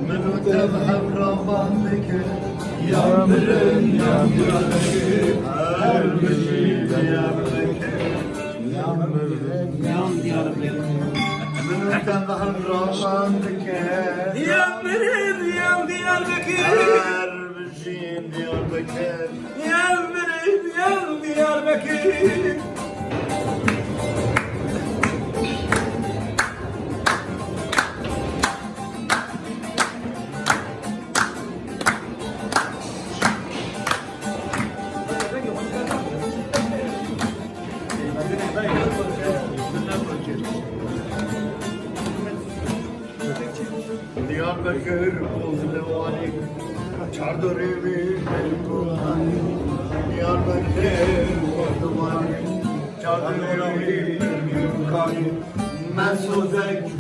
من تذهب ربانك يا مرن يا مرن المجيد يا مرن يا مرن يا مرن من تذهب ربانك يا مريض يا دياربكر المجيد يا بكر يا مريض يا دياربكر Diyarbakır Bozluvani Çardırı Melkuhan Diyarbakır Bozluvani Çardırı Melkuhan Mesudek